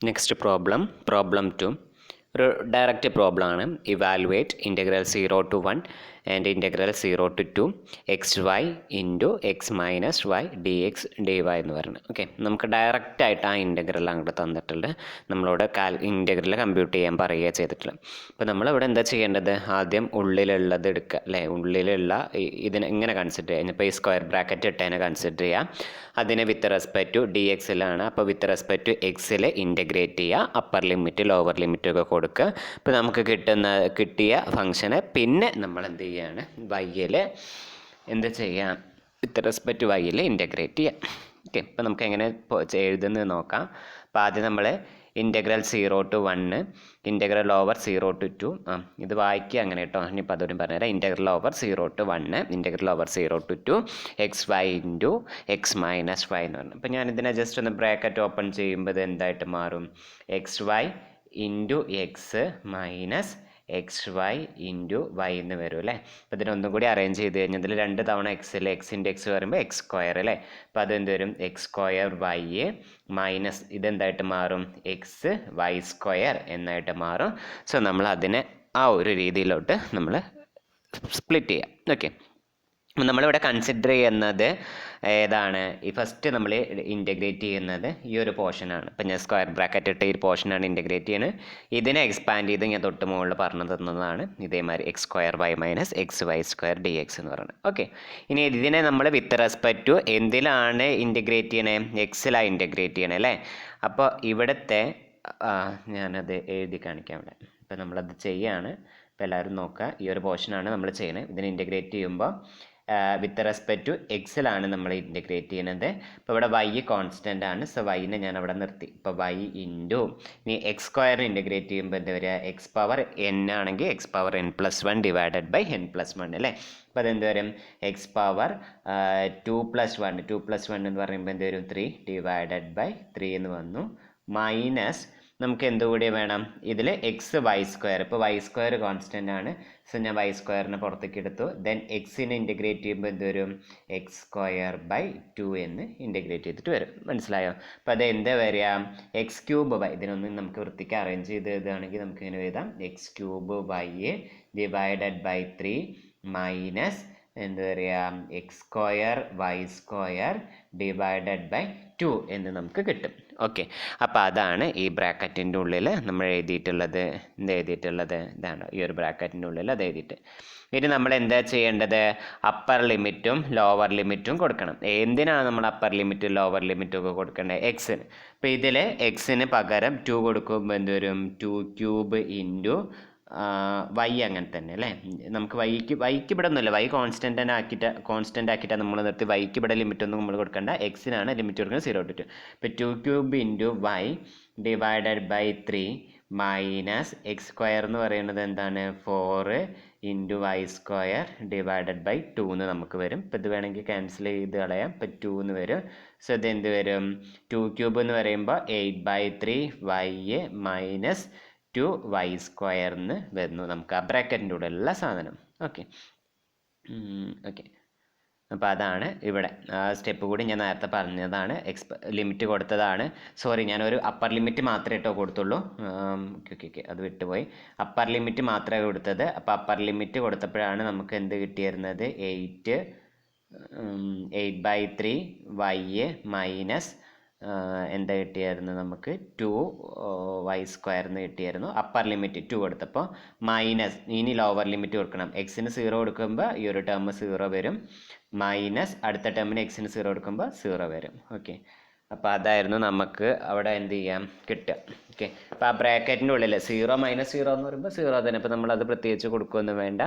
Next problem 2 ഒരു direct problem ആണ്. Evaluate integral 0 to 1 and integral 0 to 2 x y into x minus y d x d y എന്ന് പറയുന്നത്. Okay, നമുക്ക് ഡയറക്റ്റായിട്ട് ആ ഇൻ്റഗ്രൽ അങ്ങോട്ട് തന്നിട്ടുണ്ട്. നമ്മളോട് ഇൻ്റഗ്രൽ കമ്പ്യൂട്ട് ചെയ്യാൻ പറയുക ചെയ്തിട്ടുള്ളത്. അപ്പോൾ നമ്മളിവിടെ എന്താ ചെയ്യേണ്ടത്? ആദ്യം ഉള്ളിലുള്ളത് എടുക്കുക അല്ലേ. ഉള്ളിലുള്ള ഇതിനെ ഇങ്ങനെ കൺസിഡർ ചെയ്യുക. ഇപ്പോൾ ഈ സ്ക്വയർ ബ്രാക്കറ്റ് ഇട്ടതിനെ കൺസിഡർ ചെയ്യുക. അതിനെ വിത്ത് റെസ്പെക്ട് ടു ഡി എക്സിലാണ്. അപ്പോൾ വിത്ത് റെസ്പെക്ട് ടു എക്സിൽ ഇൻ്റഗ്രേറ്റ് ചെയ്യുക. അപ്പർ ലിമിറ്റ് ലോവർ ലിമിറ്റ് ഒക്കെ കൊടുക്കുക. ഇപ്പോൾ നമുക്ക് കിട്ടിയ ഫംഗ്ഷനെ പിന്നെ നമ്മൾ എന്ത് ചെയ്യാണ്? വൈയിൽ എന്ത് ചെയ്യാം? വിത്ത് റെസ്പെക്ട് ടു വൈയിൽ ഇൻ്റഗ്രേറ്റ് ചെയ്യാം. ഓക്കെ, ഇപ്പോൾ നമുക്ക് എങ്ങനെ എഴുതുന്നത് നോക്കാം. അപ്പോൾ ആദ്യം നമ്മൾ integral 0 to 1 integral over 0 to 2 ഇത് വായിക്കുക അങ്ങനെ കേട്ടോ. ഇനിയിപ്പോൾ അതോടും പറഞ്ഞുതരാം. Integral over 0 to 1 integral over 0 to 2 x y into x minus y എന്ന് പറഞ്ഞു. അപ്പോൾ ഞാനിതിനെ ജസ്റ്റ് ഒന്ന് ബ്രാക്കറ്റ് ഓപ്പൺ ചെയ്യുമ്പോൾ ഇത് എന്തായിട്ട് മാറും? X y into x minus x y into y എന്ന് വരും അല്ലേ. അപ്പോൾ ഇതിനൊന്നും കൂടി അറേഞ്ച് ചെയ്ത് കഴിഞ്ഞാൽ ഇതിൽ 2 തവണ എക്സിൽ എക്സിൻ്റെ എക്സ് പറയുമ്പോൾ എക്സ് സ്ക്വയർ അല്ലേ. അപ്പോൾ അതെന്ത് വരും? എക്സ് സ്ക്വയർ വൈ മൈനസ് ഇതെന്തായിട്ട് മാറും? എക്സ് വൈ സ്ക്വയർ എന്നായിട്ട് മാറും. സോ നമ്മൾ അതിനെ ആ ഒരു രീതിയിലോട്ട് നമ്മൾ സ്പ്ലിറ്റ് ചെയ്യാം. ഓക്കെ, നമ്മളിവിടെ കൺസിഡർ ചെയ്യുന്നത് ഏതാണ്? ഈ ഫസ്റ്റ് നമ്മൾ ഇൻ്റഗ്രേറ്റ് ചെയ്യുന്നത് ഈ ഒരു പോർഷനാണ്. ഇപ്പം ഞാൻ സ്ക്വയർ ബ്രാക്കറ്റ് ഇട്ട് ഈ പോർഷനാണ് ഇൻ്റഗ്രേറ്റ് ചെയ്യുന്നത്. ഇതിനെ എക്സ്പാൻഡ് ചെയ്ത് ഞാൻ തൊട്ട് മുകളിൽ പറഞ്ഞു തന്നതാണ് ഇതേമാതിരി x square y minus x y square d x എന്ന് പറയുന്നത്. ഓക്കെ, ഇനി ഇതിനെ നമ്മൾ വിത്ത് റെസ്പെക്ട് ടു എന്തിലാണ് ഇൻ്റഗ്രേറ്റ് ചെയ്യണേ? എക്സിലാണ് ഇൻ്റഗ്രേറ്റ് ചെയ്യണേ അല്ലേ. അപ്പോൾ ഇവിടുത്തെ ഞാനത് എഴുതി കാണിക്കാം ഇവിടെ. ഇപ്പം നമ്മളത് ചെയ്യാണ്. അപ്പോൾ എല്ലാവരും നോക്കുക, ഈ ഒരു പോർഷനാണ് നമ്മൾ ചെയ്യുന്നത്. ഇതിനെ ഇൻ്റഗ്രേറ്റ് ചെയ്യുമ്പോൾ വിത്ത് റെസ്പെക്ട് ടു എക്സിലാണ് നമ്മൾ ഇൻ്റഗ്രേറ്റ് ചെയ്യുന്നത്. ഇപ്പോൾ ഇവിടെ വൈ കോൺസ്റ്റൻ്റ് ആണ്. സോ വൈനെ ഞാൻ അവിടെ നിർത്തി. ഇപ്പോൾ വൈ ഇൻറ്റു ഇനി എക്സ് സ്ക്വയറിന് ഇൻ്റഗ്രേറ്റ് ചെയ്യുമ്പോൾ എന്താ വരിക? എക്സ് പവർ എൻ ആണെങ്കിൽ x power n plus 1 divided by n plus 1 അല്ലേ. അപ്പോൾ അതെന്ത് വരും? എക്സ് പവർ 2 + 1 2 + 1 എന്ന് പറയുമ്പോൾ എന്ത് വരും? 3 ഡിവൈഡഡ് ബൈ 3 എന്ന് വന്നു. മൈനസ് നമുക്ക് എന്തുകൂടി വേണം? ഇതിൽ എക്സ് വൈ സ്ക്വയർ. ഇപ്പോൾ വൈ സ്ക്വയർ കോൺസ്റ്റൻ്റ് ആണ്. സോ ഞാൻ വൈ സ്ക്വയറിനെ പുറത്തേക്ക് എടുത്തു. ദെൻ എക്സിനെ ഇൻ്റഗ്രേറ്റ് ചെയ്യുമ്പോൾ എന്ത് വരും? എക്സ് സ്ക്വയർ ബൈ 2 എന്ന് ഇൻ്റഗ്രേറ്റ് ചെയ്തിട്ട് വരും. മനസ്സിലായോ? അപ്പോൾ അത് എന്താ വരിക? X cube y. ഇതിനൊന്നും നമുക്ക് വൃത്തിക്ക് അറേഞ്ച് ചെയ്ത് എഴുതുകയാണെങ്കിൽ നമുക്ക് ഇങ്ങനെ എഴുതാം. X cube y divided by 3 minus എന്താ പറയുക? X square y square divided by 2 എന്ന് നമുക്ക് കിട്ടും. ഓക്കെ, അപ്പോൾ അതാണ് ഈ ബ്രാക്കറ്റിൻ്റെ ഉള്ളിൽ നമ്മൾ എഴുതിയിട്ടുള്ളത്. ഇതാണ് ഈ ഒരു ബ്രാക്കറ്റിൻ്റെ ഉള്ളിൽ അത് എഴുതിയിട്ട്. ഇനി നമ്മൾ എന്താ ചെയ്യേണ്ടത്? അപ്പർ ലിമിറ്റും ലോവർ ലിമിറ്റും കൊടുക്കണം. എന്തിനാണ് നമ്മൾ അപ്പർ ലിമിറ്റും ലോവർ ലിമിറ്റും ഒക്കെ കൊടുക്കേണ്ടത്? എക്സിന്. അപ്പോൾ ഇതിൽ എക്സിന് പകരം 2 കൊടുക്കുമ്പോൾ എന്ത് വരും? 2 ക്യൂബ് ഇൻറ്റു വൈ അങ്ങനെ തന്നെ അല്ലേ. നമുക്ക് വൈക്ക് ഇവിടെ ഒന്നുമില്ല. വൈ കോൺസ്റ്റൻ്റ് ആക്കിയിട്ടാണ് നമ്മൾ നിർത്തി. വൈക്ക് ഇവിടെ ലിമിറ്റ് ഒന്നും നമ്മൾ കൊടുക്കേണ്ട. എക്സിനാണ് ലിമിറ്റ് കൊടുക്കുന്നത് 0 to 2. ഇപ്പോൾ 2 cube into y divided by 3 minus x square എന്ന് പറയുന്നത് എന്താണ്? 4 into y square divided by 2 എന്ന് നമുക്ക് വരും. ഇപ്പോൾ ഇത് വേണമെങ്കിൽ ക്യാൻസൽ ചെയ്ത് കളയാം. ഇപ്പോൾ 2 എന്ന് വരും. സോ ഇത് എന്ത് വരും? 2 ക്യൂബ് എന്ന് പറയുമ്പോൾ 8/3 വൈ മൈനസ് 2 വൈ സ്ക്വയറിന് വരുന്നു നമുക്ക് ആ ബ്രാക്കറ്റിൻ്റെ ഉള്ളിലുള്ള സാധനം. ഓക്കെ, അപ്പോൾ അതാണ് ഇവിടെ ആ സ്റ്റെപ്പ് കൂടി ഞാൻ നേരത്തെ പറഞ്ഞതാണ്. ലിമിറ്റ് കൊടുത്തതാണ്. സോറി, ഞാനൊരു അപ്പർ ലിമിറ്റ് മാത്രമേ കൊടുത്തുള്ളൂ. ഓക്കെ, അത് വിട്ടുപോയി. അപ്പർ ലിമിറ്റ് മാത്രമേ കൊടുത്തത്. അപ്പോൾ അപ്പർ ലിമിറ്റ് കൊടുത്തപ്പോഴാണ് നമുക്ക് എന്ത് കിട്ടിയിരുന്നത്? 8/3 വൈ മൈനസ് എന്താ കിട്ടിയായിരുന്നു? നമുക്ക് 2 വൈ സ്ക്വയറിന് കിട്ടിയായിരുന്നു. അപ്പർ ലിമിറ്റ് 2 കൊടുത്തപ്പോൾ മൈനസ് ഇനി ലോവർ ലിമിറ്റ് കൊടുക്കണം. എക്സിന് 0 കൊടുക്കുമ്പോൾ ഈ ഒരു ടേം 0 വരും. മൈനസ് അടുത്ത ടേമിന് എക്സിന് 0 കൊടുക്കുമ്പോൾ 0 വരും. ഓക്കെ, അപ്പോൾ അതായിരുന്നു നമുക്ക് അവിടെ എന്ത് ചെയ്യാം? കിട്ടുക. ഓക്കെ, അപ്പോൾ ആ ബ്രാക്കറ്റിൻ്റെ ഉള്ളിൽ 0 - 0 എന്ന് പറയുമ്പോൾ 0 തന്നെ. അപ്പോൾ നമ്മളത് പ്രത്യേകിച്ച് കൊടുക്കുകയൊന്നും വേണ്ട.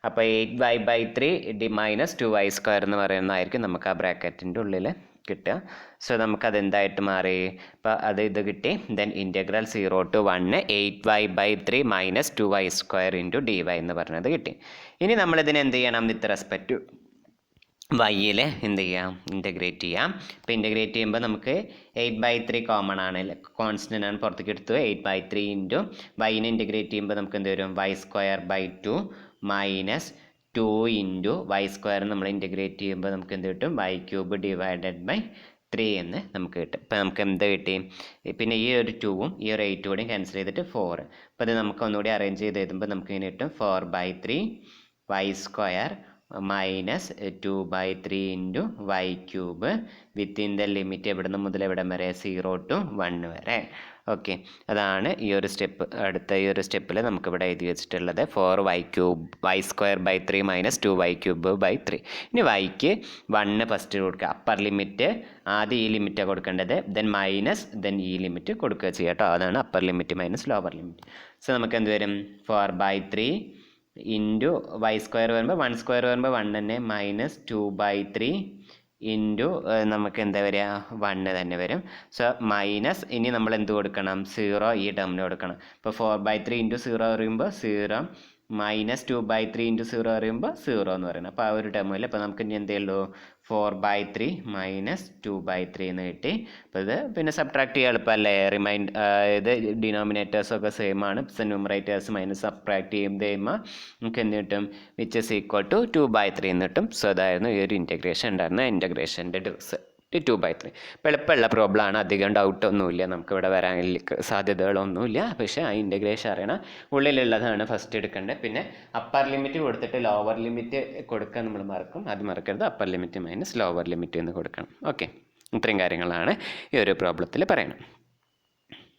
അപ്പോൾ 8/3 മൈനസ് 2 വൈ സ്ക്വയർ എന്ന് പറയുന്നതായിരിക്കും നമുക്ക് ആ ബ്രാക്കറ്റിൻ്റെ ഉള്ളിൽ കിട്ടുക. സോ നമുക്കതെന്തായിട്ട് മാറി? അപ്പോൾ ഇത് കിട്ടി. Then integral 0 to 1 8y/3 minus 2y square into d y എന്ന് പറഞ്ഞത് കിട്ടി. ഇനി നമ്മളിതിനെ എന്ത് ചെയ്യണം? വിത്ത് റെസ്പെക്ട് ടു വൈയിൽ എന്ത് ചെയ്യാം? ഇൻ്റഗ്രേറ്റ് ചെയ്യാം. ഇപ്പോൾ ഇൻ്റഗ്രേറ്റ് ചെയ്യുമ്പോൾ നമുക്ക് 8/3 കോമൺ ആണ്, കോൺസ്റ്റൻ്റ് ആണ്, പുറത്തേക്ക് എടുത്തു. 8/3 ഇൻറ്റു വൈനെ ഇൻ്റഗ്രേറ്റ് ചെയ്യുമ്പോൾ നമുക്ക് എന്ത് വരും? Y square by 2 minus 2 into y square നമ്മൾ ഇൻ്റഗ്രേറ്റ് ചെയ്യുമ്പോൾ നമുക്ക് എന്ത് കിട്ടും? വൈ ക്യൂബ് ഡിവൈഡഡ് ബൈ 3 എന്ന് നമുക്ക് കിട്ടും. ഇപ്പോൾ നമുക്ക് എന്ത് കിട്ടി? പിന്നെ ഈ ഒരു 2ഉം ഈ ഒരു 8 കൂടെയും ക്യാൻസൽ ചെയ്തിട്ട് 4. അപ്പോൾ അത് നമുക്ക് ഒന്നുകൂടി അറേഞ്ച് ചെയ്ത് എഴുതുമ്പോൾ നമുക്ക് ഇങ്ങനെ കിട്ടും 4/3 y square minus 2/3 into y cube within the limit എവിടെ നിന്ന് മുതൽ എവിടെ വരെ 0 to 1 വരെ. ഓക്കെ, അതാണ് ഈ ഒരു സ്റ്റെപ്പ്. അടുത്ത ഈ ഒരു സ്റ്റെപ്പിൽ നമുക്കിവിടെ എഴുതി വെച്ചിട്ടുള്ളത് 4y² മൈനസ് 2y³/3. ഇനി വൈക്ക് 1 ഫസ്റ്റ് കൊടുക്കുക. അപ്പർ ലിമിറ്റ് ആദ്യം ഈ ലിമിറ്റ് കൊടുക്കേണ്ടത്, ദെൻ മൈനസ്, ദെൻ ഈ ലിമിറ്റ് കൊടുക്കുക ചെയ്യുക കേട്ടോ. അതാണ് upper limit minus lower limit. So നമുക്ക് എന്ത് വരും? 4/3 ഇൻറ്റു y² വരുമ്പോൾ 1² വരുമ്പോൾ 1 തന്നെ, മൈനസ് 2/3 ഇൻറ്റു നമുക്ക് എന്താ വരിക? 1 തന്നെ വരും. സോ മൈനസ്, ഇനി നമ്മൾ എന്ത് കൊടുക്കണം? 0 ഈ ടേമിന് കൊടുക്കണം. ഇപ്പോൾ 4/3 ഇൻറ്റു 0 പറയുമ്പോൾ 0, മൈനസ് 2/3 ഇൻറ്റു 0 പറയുമ്പോൾ 0 എന്ന് പറയുന്നത്. അപ്പോൾ ആ ഒരു ടേം അല്ലേ. അപ്പോൾ നമുക്ക് ഇനി എന്തേ ഉള്ളൂ? 4/3 മൈനസ് 2/3 എന്ന് കിട്ടി. അപ്പോൾ ഇത് പിന്നെ സബ്ട്രാക്ട് ചെയ്യാൻ എളുപ്പമല്ലേ? ഇത് ഡിനോമിനേറ്റേഴ്സൊക്കെ സെയിം ആണ്. ന്യൂമറേറ്റേഴ്സ് മൈനസ് സബ്ട്രാക്ട് ചെയ്യുമ്പോൾ നമുക്ക് എന്ത് കിട്ടും? വിച്ച് ഇസ് ഈക്വൽ ടു 2/3 എന്ന് കിട്ടും. സോ അതായിരുന്നു ഈ ഒരു ഇൻറ്റഗ്രേഷൻ ഉണ്ടായിരുന്ന ഇൻറ്റഗ്രേഷൻ്റെ റിസൾട്ട് 2/3. ഇപ്പോൾ എളുപ്പമുള്ള പ്രോബ്ലം ആണ്, അധികം ഡൗട്ടൊന്നുമില്ല, നമുക്കിവിടെ വരാൻ സാധ്യതകളൊന്നുമില്ല. പക്ഷേ ആ ഇൻറ്റഗ്രേഷൻ അറിയണം. ഉള്ളിലുള്ളതാണ് ഫസ്റ്റ് എടുക്കേണ്ടത്. പിന്നെ അപ്പർ ലിമിറ്റ് കൊടുത്തിട്ട് ലോവർ ലിമിറ്റ് കൊടുക്കാൻ നമ്മൾ മറക്കും, അത് മറക്കരുത്. Upper limit minus lower limit എന്ന് കൊടുക്കണം. ഓക്കെ, ഇത്രയും കാര്യങ്ങളാണ് ഈ ഒരു പ്രോബ്ലത്തിൽ പറയണം.